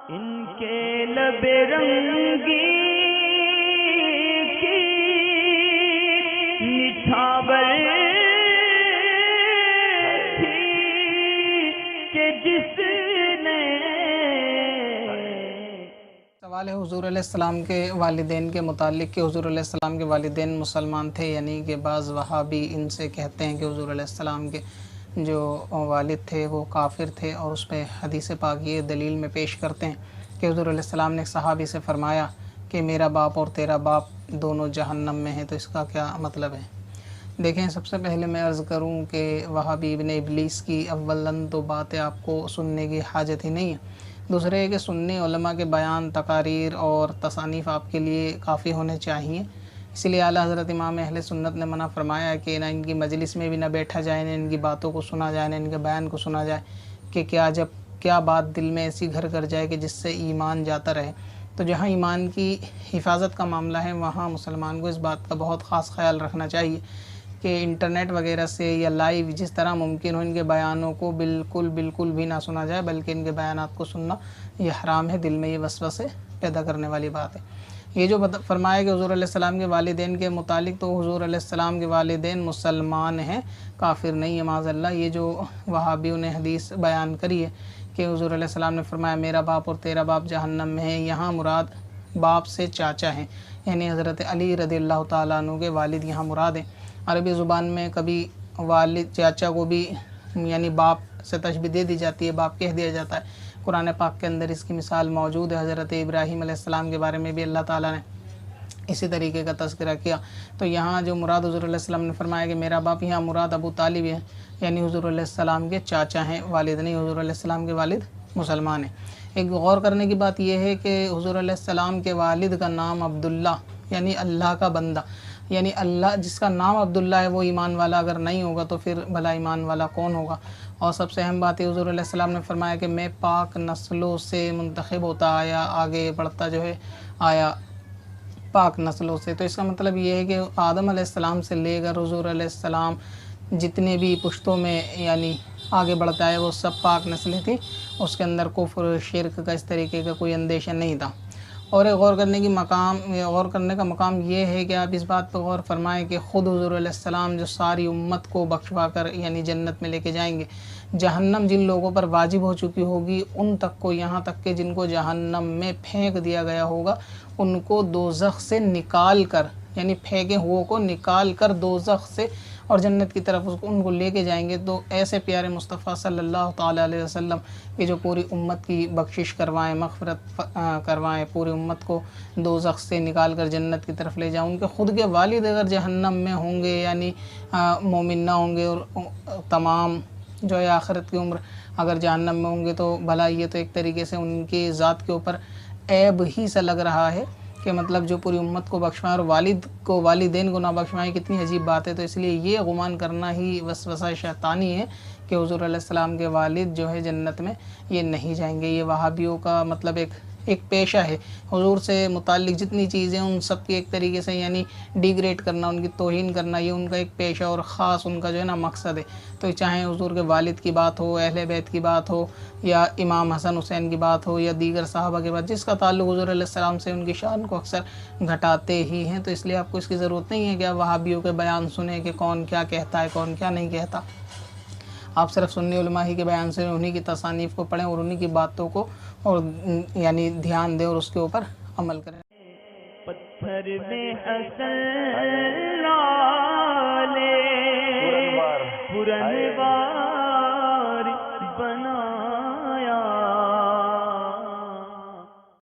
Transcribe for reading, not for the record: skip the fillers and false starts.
ان کے لب رنگی کی نچھاور تھی کہ جس نے سوال ہے حضور علیہ السلام کے والدین کے متعلق کہ حضور علیہ السلام کے والدین مسلمان تھے، یعنی کہ بعض وہابی ان سے کہتے ہیں کہ حضور علیہ السلام کے جو والد تھے وہ کافر تھے، اور اس پہ حدیث پاک یہ دلیل میں پیش کرتے ہیں کہ حضور علیہ السلام نے ایک صحابی سے فرمایا کہ میرا باپ اور تیرا باپ دونوں جہنم میں ہیں، تو اس کا کیا مطلب ہے؟ دیکھیں، سب سے پہلے میں عرض کروں کہ وہابی ابن ابلیس کی اولاً تو باتیں آپ کو سننے کی حاجت ہی نہیں ہے، دوسرے ہے کہ سنی علماء کے بیان، تقاریر اور تصانیف آپ کے لیے کافی ہونے چاہیے، اس لیے اعلیٰ حضرت امام اہل سنت نے منع فرمایا کہ نہ ان کی مجلس میں بھی نہ بیٹھا جائے، نہ ان کی باتوں کو سنا جائے، نہ ان کے بیان کو سنا جائے، کہ کیا بات دل میں ایسی گھر کر جائے کہ جس سے ایمان جاتا رہے۔ تو جہاں ایمان کی حفاظت کا معاملہ ہے وہاں مسلمان کو اس بات کا بہت خاص خیال رکھنا چاہیے کہ انٹرنیٹ وغیرہ سے یا لائیو جس طرح ممکن ہو ان کے بیانوں کو بالکل بھی نہ سنا جائے، بلکہ ان کے بیانات کو سننا یہ حرام ہے، دل میں یہ وسوسے پیدا کرنے والی بات ہے۔ یہ جو فرمایا کہ حضور علیہ السلام کے والدین کے متعلق، تو حضور علیہ السلام کے والدین مسلمان ہیں، کافر نہیں ہے معاذ اللہ۔ یہ جو وہابیوں نے حدیث بیان کری ہے کہ حضور علیہ السلام نے فرمایا میرا باپ اور تیرا باپ جہنم میں ہے، یہاں مراد باپ سے چاچا ہیں، یعنی حضرت علی رضی اللہ تعالیٰ عنہ کے والد یہاں مراد ہیں۔ عربی زبان میں کبھی والد چاچا کو بھی یعنی باپ سے تشبیہ دے دی جاتی ہے، باپ کہہ دیا جاتا ہے۔ قرآن پاک کے اندر اس کی مثال موجود ہے، حضرت ابراہیم علیہ السلام کے بارے میں بھی اللہ تعالیٰ نے اسی طریقے کا تذکرہ کیا۔ تو یہاں جو مراد حضور علیہ السلام نے فرمایا کہ میرا باپ، یہاں مراد ابو طالب ہے، یعنی حضور علیہ السلام کے چاچا ہیں، والد نہیں، حضور علیہ السلام کے والد مسلمان ہیں۔ ایک غور کرنے کی بات یہ ہے کہ حضور علیہ السلام کے والد کا نام عبداللہ، یعنی اللہ کا بندہ، یعنی اللہ جس کا نام عبداللہ ہے وہ ایمان والا اگر نہیں ہوگا تو پھر بھلا ایمان والا کون ہوگا؟ اور سب سے اہم بات ہے حضور علیہ السلام نے فرمایا کہ میں پاک نسلوں سے منتخب ہوتا آیا، آگے بڑھتا جو ہے آیا پاک نسلوں سے۔ تو اس کا مطلب یہ ہے کہ آدم علیہ السلام سے لے کر حضور علیہ السلام جتنے بھی پشتوں میں یعنی آگے بڑھتا ہے وہ سب پاک نسلیں تھیں، اس کے اندر کفر شرک کا اس طریقے کا کوئی اندیشہ نہیں تھا۔ اور ایک غور کرنے کا مقام یہ ہے کہ آپ اس بات پہ غور فرمائیں کہ خود حضور علیہ السلام جو ساری امت کو بخشوا کر یعنی جنت میں لے کے جائیں گے، جہنم جن لوگوں پر واجب ہو چکی ہوگی ان تک کو، یہاں تک کہ جن کو جہنم میں پھینک دیا گیا ہوگا ان کو دوزخ سے نکال کر، یعنی پھینکے ہوئے کو نکال کر دوزخ سے اور جنت کی طرف ان کو لے کے جائیں گے۔ تو ایسے پیارے مصطفیٰ صلی اللہ تعالیٰ علیہ وسلم کہ جو پوری امت کی بخشش کروائیں، مغفرت کروائیں، پوری امت کو دوزخ سے نکال کر جنت کی طرف لے جائیں، ان کے خود کے والد اگر جہنم میں ہوں گے یعنی مومن نہ ہوں گے، اور تمام جو ہے آخرت کی عمر اگر جہنم میں ہوں گے، تو بھلا یہ تو ایک طریقے سے ان کی ذات کے اوپر عیب ہی سا لگ رہا ہے کہ مطلب جو پوری امت کو بخشوائیں اور والدین کو نہ بخشوائیں، کتنی عجیب بات ہے۔ تو اس لیے یہ گمان کرنا ہی وسوسہ شیطانی ہے کہ حضور علیہ السلام کے والد جو ہے جنت میں یہ نہیں جائیں گے۔ یہ وہابیوں کا مطلب ایک پیشہ ہے، حضور سے متعلق جتنی چیزیں ان سب کی ایک طریقے سے یعنی ڈیگریڈ کرنا، ان کی توہین کرنا، یہ ان کا ایک پیشہ اور خاص ان کا جو ہے نا مقصد ہے۔ تو چاہے حضور کے والد کی بات ہو، اہل بیت کی بات ہو، یا امام حسن حسین کی بات ہو، یا دیگر صحابہ کی بات، جس کا تعلق حضور علیہ السلام سے ان کی شان کو اکثر گھٹاتے ہی ہیں۔ تو اس لیے آپ کو اس کی ضرورت نہیں ہے کہ آپ وہابیوں کے بیان سنیں کہ کون کیا کہتا ہے، کون کیا نہیں کہتا۔ آپ صرف سنی علماء ہی کے بیان سے انہی کی تصانیف کو پڑھیں اور انہی کی باتوں کو اور یعنی دھیان دیں اور اس کے اوپر عمل کریں۔ پتھر میں حسن لالے پرنوار